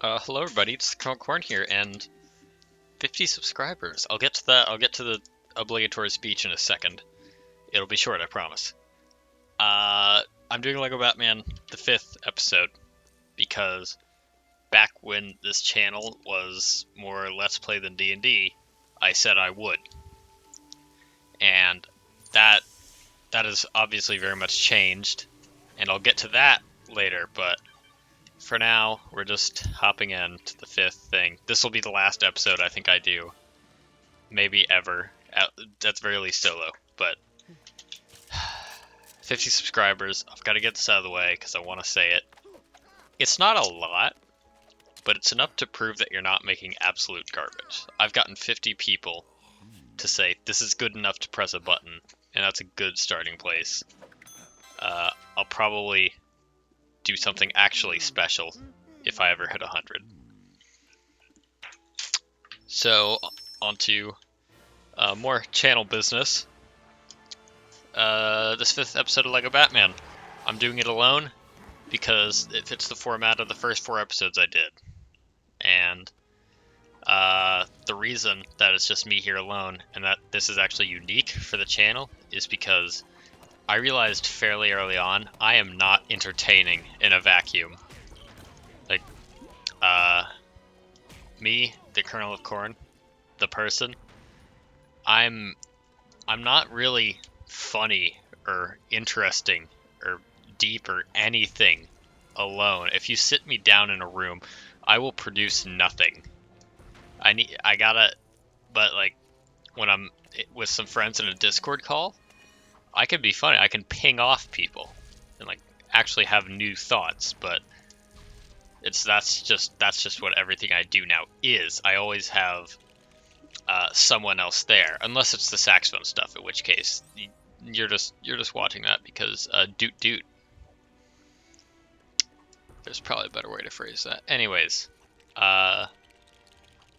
Hello everybody, it's Corn here, and 50 subscribers. I'll get to that. I'll get to the obligatory speech in a second. It'll be short, I promise. I'm doing Lego Batman, the 5th episode, because back when this channel was more Let's Play than D&D, I said I would. And that has obviously very much changed, and I'll get to that later, but for now, we're just hopping in to the 5th thing. This will be the last episode I think I do. Maybe ever. At very least solo. But 50 subscribers. I've got to get this out of the way because I want to say it. It's not a lot, but it's enough to prove that you're not making absolute garbage. I've gotten 50 people to say this is good enough to press a button, and that's a good starting place. I'll probably do something actually special if I ever hit 100. So, on to more channel business. This 5th episode of Lego Batman. I'm doing it alone because it fits the format of the first 4 episodes I did. And the reason that it's just me here alone and that this is actually unique for the channel is because I realized fairly early on I am not entertaining in a vacuum. Like, me, the kernel of corn, the person, I'm not really funny or interesting or deep or anything alone. If you sit me down in a room, I will produce nothing. But like when I'm with some friends in a Discord call, I can be funny. I can ping off people and like actually have new thoughts, but that's just what everything I do now is. I always have someone else there, unless it's the saxophone stuff, in which case you're just watching that because doot doot. There's probably a better way to phrase that. Anyways,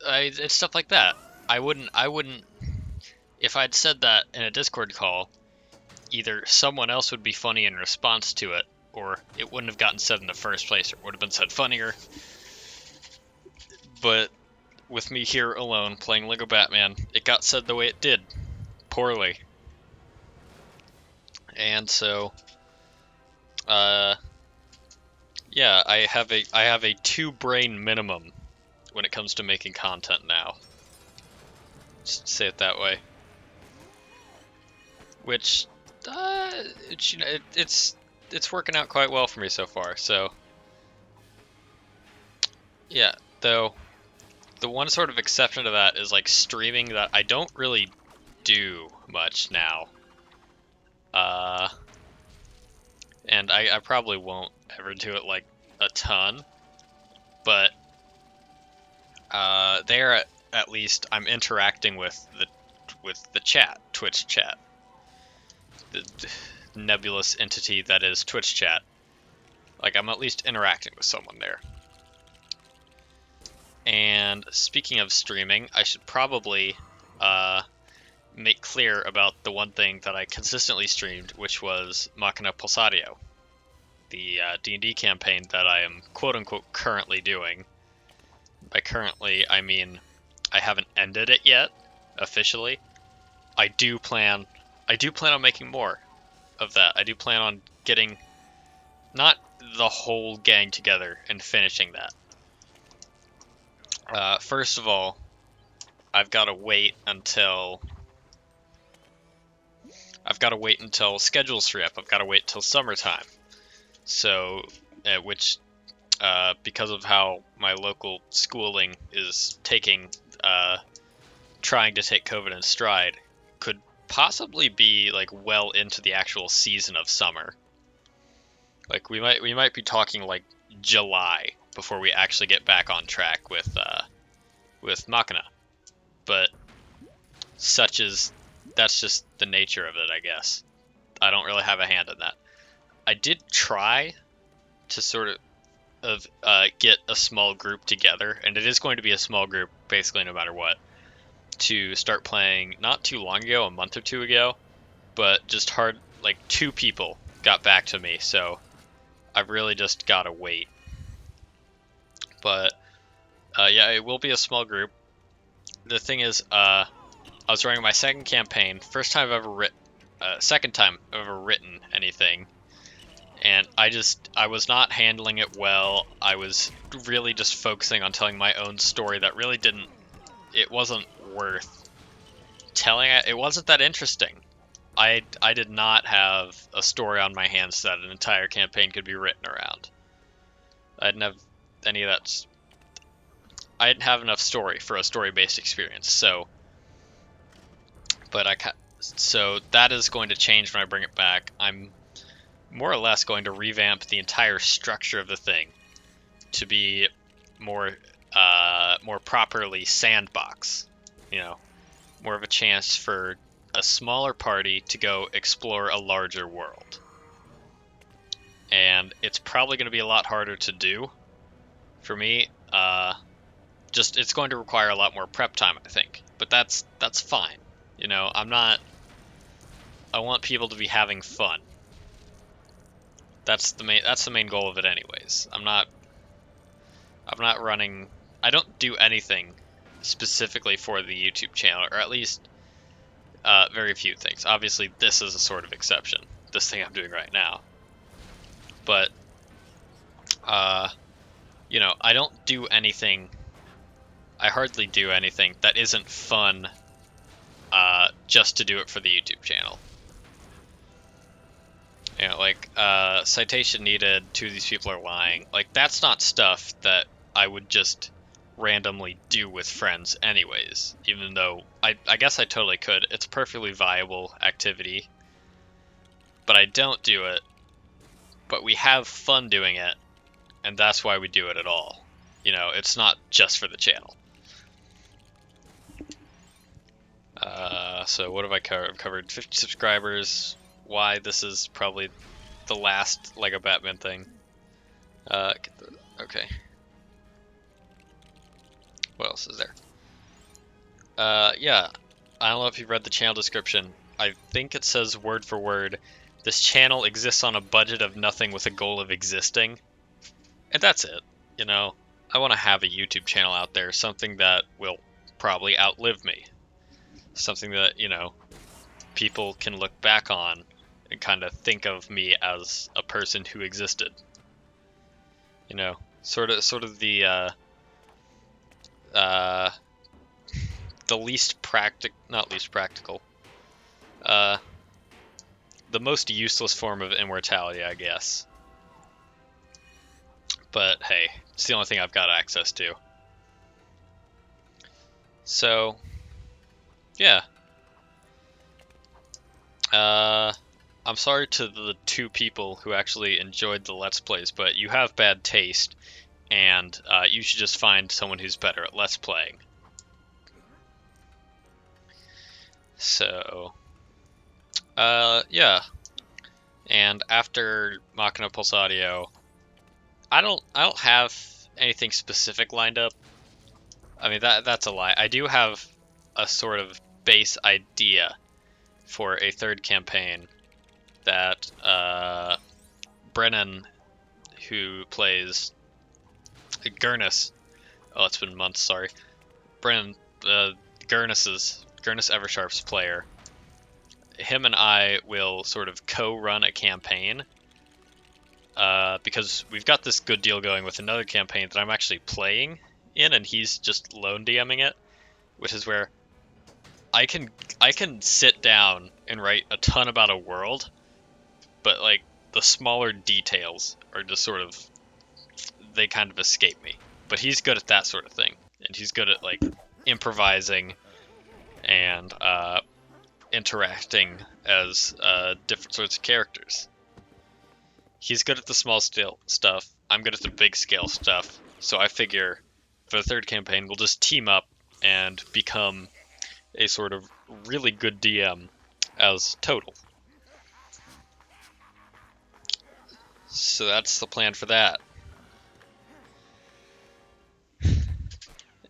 it's stuff like that. I wouldn't if I'd said that in a Discord call. Either someone else would be funny in response to it, or it wouldn't have gotten said in the first place, or it would have been said funnier. But with me here alone playing Lego Batman, it got said the way it did, poorly. And so, yeah, I have a 2-brain minimum when it comes to making content now. Just say it that way. Which, it's working out quite well for me so far. So, yeah. Though, the one sort of exception to that is like streaming that I don't really do much now. And I probably won't ever do it like a ton, but there at least I'm interacting with the chat, Twitch chat, the nebulous entity that is Twitch chat. Like I'm at least interacting with someone there. And speaking of streaming, I should probably make clear about the one thing that I consistently streamed, which was Machina Pulsatio, the D&D campaign that I am quote-unquote currently doing. By currently, I mean I haven't ended it yet, officially. I do plan on making more of that. I do plan on getting not the whole gang together and finishing that. First of all, I've got to wait until schedules free up. I've got to wait till summertime. So, because of how my local schooling is trying to take COVID in stride, could possibly be like well into the actual season of summer. Like we might be talking like July before we actually get back on track with Machina. But that's just the nature of it, I guess. I don't really have a hand in that. I did try to sort of get a small group together, and it is going to be a small group basically no matter what, to start playing not too long ago, a month or two ago, but just like 2 people got back to me, so I've really just gotta wait. But Yeah, it will be a small group. The thing is, I was running my second campaign, first time I've ever written, second time I've ever written anything, and I was not handling it well. I was really just focusing on telling my own story that really it wasn't worth telling. It wasn't that interesting. I did not have a story on my hands that an entire campaign could be written around. I didn't have any of that. I didn't have enough story for a story-based experience. So that is going to change when I bring it back. I'm more or less going to revamp the entire structure of the thing to be more more properly sandbox. You know, more of a chance for a smaller party to go explore a larger world. And it's probably going to be a lot harder to do for me. Just it's going to require a lot more prep time, I think. But that's fine. You know, I want people to be having fun. That's the main goal of it anyways. I'm not running, I don't do anything specifically for the YouTube channel, or at least very few things. Obviously this is a sort of exception, this thing I'm doing right now. But you know, I don't do anything, I hardly do anything that isn't fun just to do it for the YouTube channel. You know, like, citation needed, two of these people are lying. Like, that's not stuff that I would just randomly do with friends anyways, even though I guess I totally could. It's a perfectly viable activity. But I don't do it, but we have fun doing it, and that's why we do it at all. You know, it's not just for the channel. So what have I covered? I've covered 50 subscribers, why this is probably the last LEGO Batman thing. Okay. What else is there? Yeah, I don't know if you've read the channel description. I think it says word for word, this channel exists on a budget of nothing with a goal of existing. And that's it. You know, I want to have a YouTube channel out there, something that will probably outlive me. Something that, you know, people can look back on and kind of think of me as a person who existed. You know, sort of the not least practical, the most useless form of immortality, I guess. But hey, it's the only thing I've got access to. So, yeah. I'm sorry to the two people who actually enjoyed the Let's Plays, but you have bad taste, and you should just find someone who's better at Let's Playing. So, yeah. And after Machina Pulsatio, I don't have anything specific lined up. I mean, that's a lie. I do have a sort of base idea for a third campaign that Brennan, who plays Gurnus, oh, it's been months, sorry. Brennan, Gurnus Eversharp's player, him and I will sort of co-run a campaign, because we've got this good deal going with another campaign that I'm actually playing in, and he's just lone DMing it, which is where I can sit down and write a ton about a world, but like the smaller details are just sort of, they kind of escape me. But he's good at that sort of thing, and he's good at like improvising and interacting as different sorts of characters. He's good at the small scale stuff. I'm good at the big scale stuff. So I figure for the third campaign, we'll just team up and become a sort of really good DM as Total. So that's the plan for that.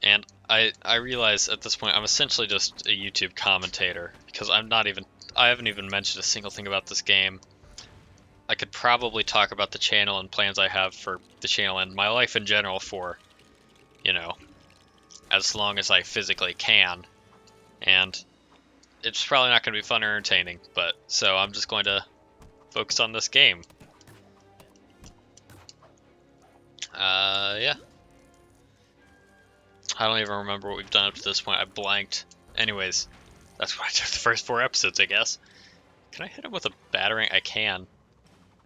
And I realize at this point I'm essentially just a YouTube commentator, because I haven't even mentioned a single thing about this game. I could probably talk about the channel and plans I have for the channel and my life in general for, you know, as long as I physically can, and it's probably not going to be fun or entertaining, but so I'm just going to focus on this game. Yeah. I don't even remember what we've done up to this point. I blanked. Anyways, that's what I did the first 4 episodes, I guess. Can I hit him with a batarang? I can.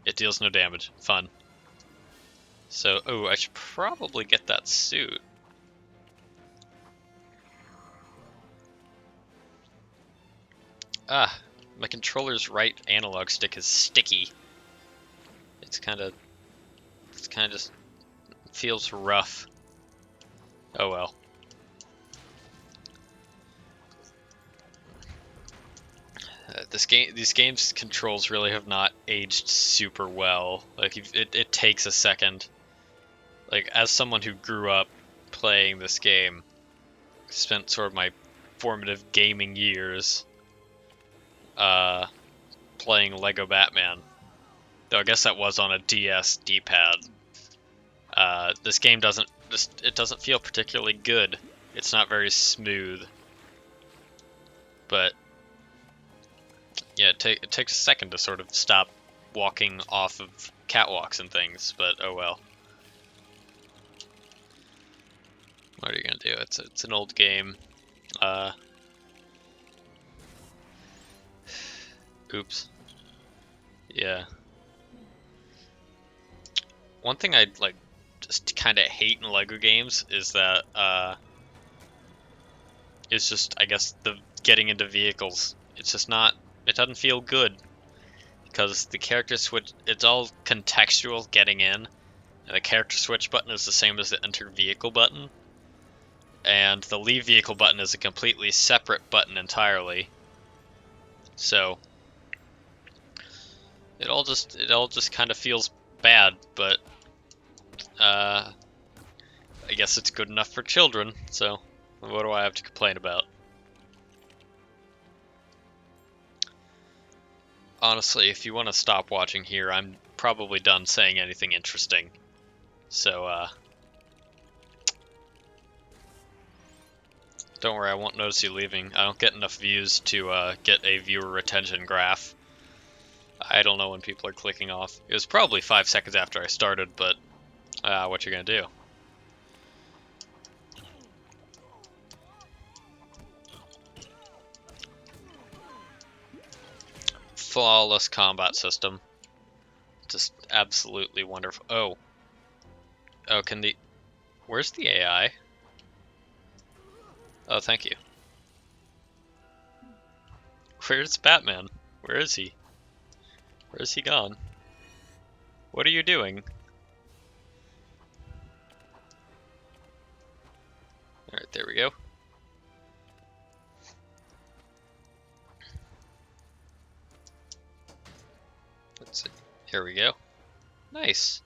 It deals no damage. Fun. So, oh, I should probably get that suit. Ah, my controller's right analog stick is sticky. It's kind of just feels rough. Oh well. These games' controls really have not aged super well. Like it takes a second. Like as someone who grew up playing this game, spent sort of my formative gaming years playing Lego Batman. Though I guess that was on a DS D-pad. This game doesn't feel particularly good. It's not very smooth. But yeah, it takes a second to sort of stop walking off of catwalks and things, but oh well. What are you gonna do? It's an old game. Oops. Yeah. One thing I like just kind of hate in Lego games is that it's just, I guess, the getting into vehicles. It's just not. It doesn't feel good because the character switch. It's all contextual getting in, and the character switch button is the same as the enter vehicle button, and the leave vehicle button is a completely separate button entirely. So it all just kind of feels bad, but I guess it's good enough for children. So what do I have to complain about? Honestly, if you want to stop watching here, I'm probably done saying anything interesting. So, don't worry, I won't notice you leaving. I don't get enough views to get a viewer retention graph. I don't know when people are clicking off. It was probably 5 seconds after I started, but what you gonna do? Flawless combat system. Just absolutely wonderful. Oh. Oh, where's the AI? Oh, thank you. Where's Batman? Where is he? Where is he gone? What are you doing? Alright, there we go. Let's see. Here we go. Nice.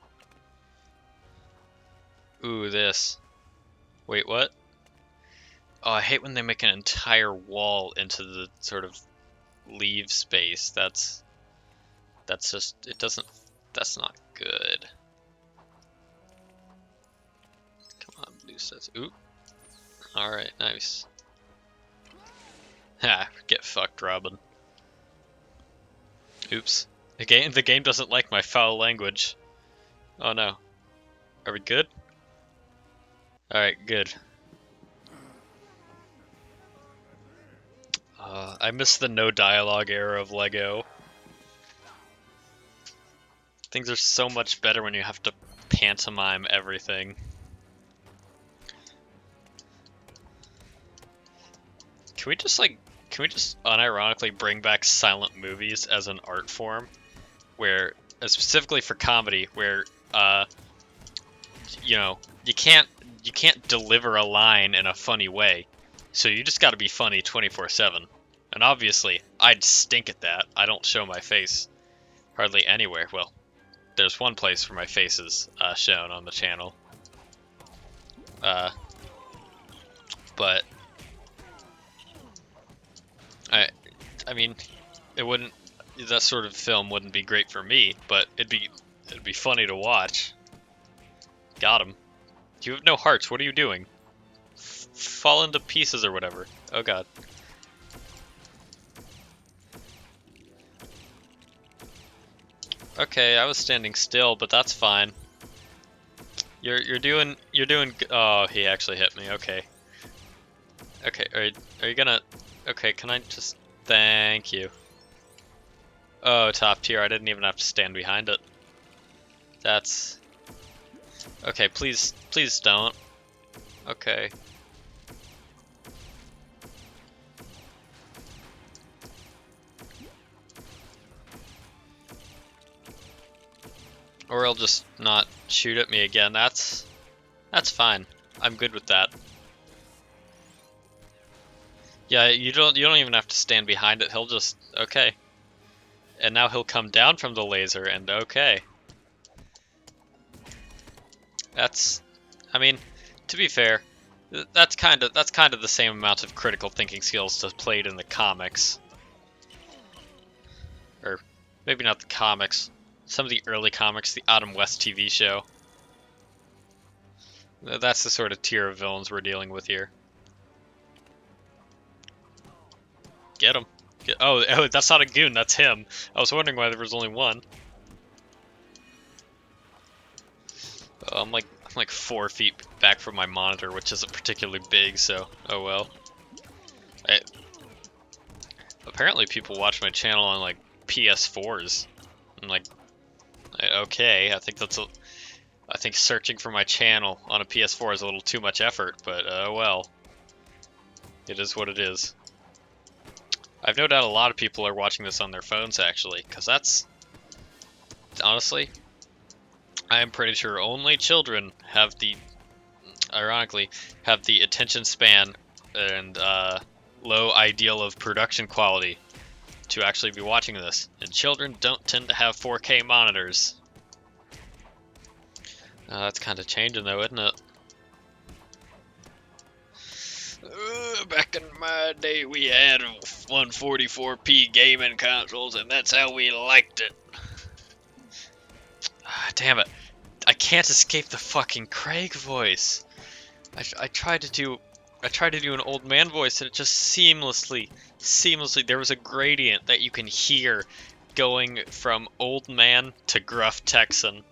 Ooh, this. Wait, what? Oh, I hate when they make an entire wall into the sort of leave space. That's just, that's not good. Come on, blue says, ooh. Alright, nice. Ha, get fucked, Robin. Oops. The game doesn't like my foul language. Oh no. Are we good? Alright, good. I miss the no dialogue era of Lego. Things are so much better when you have to pantomime everything. Can we just unironically bring back silent movies as an art form? Where, specifically for comedy, where, you know, you can't deliver a line in a funny way. So you just gotta be funny 24/7. And obviously, I'd stink at that. I don't show my face hardly anywhere. Well, there's one place where my face is shown on the channel. But I mean, it wouldn't. That sort of film wouldn't be great for me, but it'd be funny to watch. Got him. You have no hearts. What are you doing? fall into pieces or whatever. Oh god. Okay, I was standing still, but that's fine. You're doing oh, he actually hit me. Okay. Okay, are you gonna okay, can I just thank you. Oh, top tier. I didn't even have to stand behind it. That's okay, please don't. Okay. Or he'll just not shoot at me again. That's fine. I'm good with that. Yeah, you don't even have to stand behind it. He'll just okay. And now he'll come down from the laser and okay. That's I mean, to be fair, that's kind of the same amount of critical thinking skills displayed in the comics. Or maybe not the comics. Some of the early comics, the Adam West TV show. That's the sort of tier of villains we're dealing with here. Get him. Oh, that's not a goon, that's him. I was wondering why there was only one. Oh, I'm like 4 feet back from my monitor, which isn't particularly big, so oh well. Apparently people watch my channel on like PS4s. I'm like, okay, I think searching for my channel on a PS4 is a little too much effort, but well, it is what it is. I've no doubt a lot of people are watching this on their phones actually, because that's honestly, I am pretty sure only children have ironically, have the attention span and low ideal of production quality to actually be watching this. And children don't tend to have 4K monitors. That's kind of changing though, isn't it? Back in my day, we had 144p gaming consoles, and that's how we liked it. Damn it. I can't escape the fucking Craig voice. I tried to do an old man voice, and it just seamlessly, there was a gradient that you can hear going from old man to gruff Texan.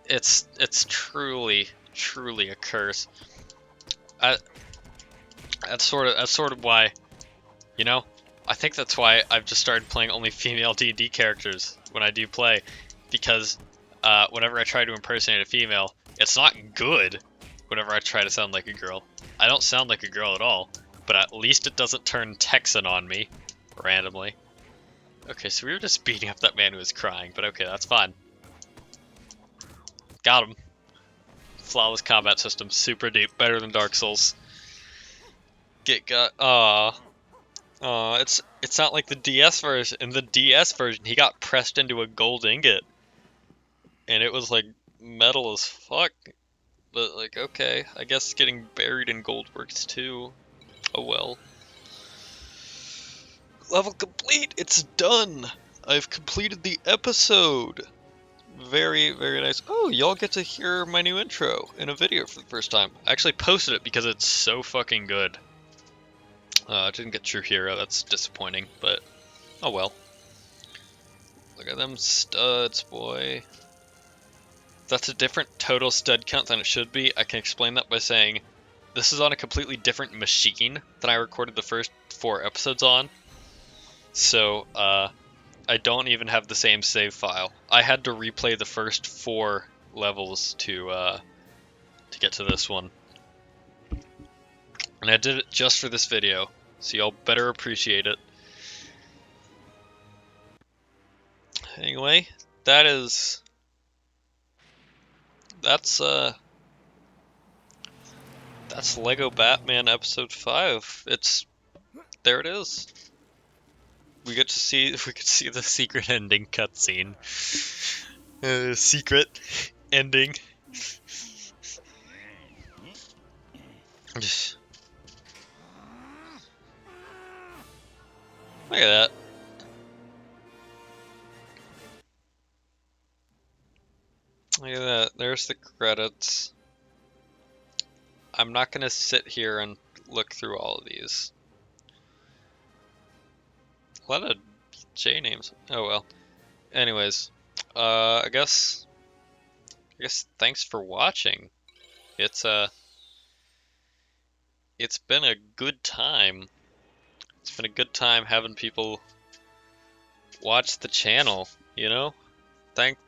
It's truly a curse. That's sort of why, you know, I think that's why I've just started playing only female D&D characters when I do play, because whenever I try to impersonate a female, it's not good. Whenever I try to sound like a girl, I don't sound like a girl at all, but at least it doesn't turn Texan on me randomly. Okay, so we were just beating up that man who was crying, but okay, that's fine. Got him. Flawless combat system, super deep, better than Dark Souls. Get got. It's not like the DS version. In the DS version, he got pressed into a gold ingot, and it was like metal as fuck. But like, okay, I guess getting buried in gold works too. Oh well. Level complete. It's done. I've completed the episode. Very nice. Oh, y'all get to hear my new intro in a video for the first time. I actually posted it because it's so fucking good. I didn't get True Hero, that's disappointing, but oh well. Look at them studs, boy. That's a different total stud count than it should be. I can explain that by saying this is on a completely different machine than I recorded the first 4 episodes on. So, I don't even have the same save file. I had to replay the first 4 levels to get to this one. And I did it just for this video, so y'all better appreciate it. Anyway, that's Lego Batman Episode 5. There it is. We could see the secret ending cutscene. Secret ending. Look at that. Look at that. There's the credits. I'm not gonna sit here and look through all of these. A lot of J names. Oh well. Anyways, I guess thanks for watching. It's been a good time. It's been a good time having people watch the channel, you know?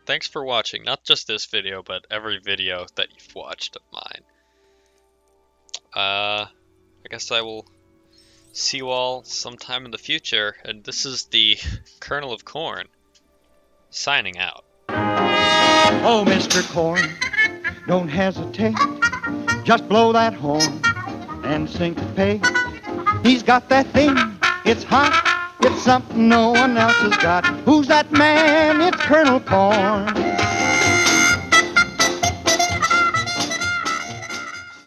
Thanks for watching. Not just this video, but every video that you've watched of mine. I guess I will see you all sometime in the future, and this is the Kernel of Corn signing out. Oh, Mr. Corn, don't hesitate. Just blow that horn and syncopate. He's got that thing, it's hot. It's something no one else has got. Who's that man? It's Colonel Corn.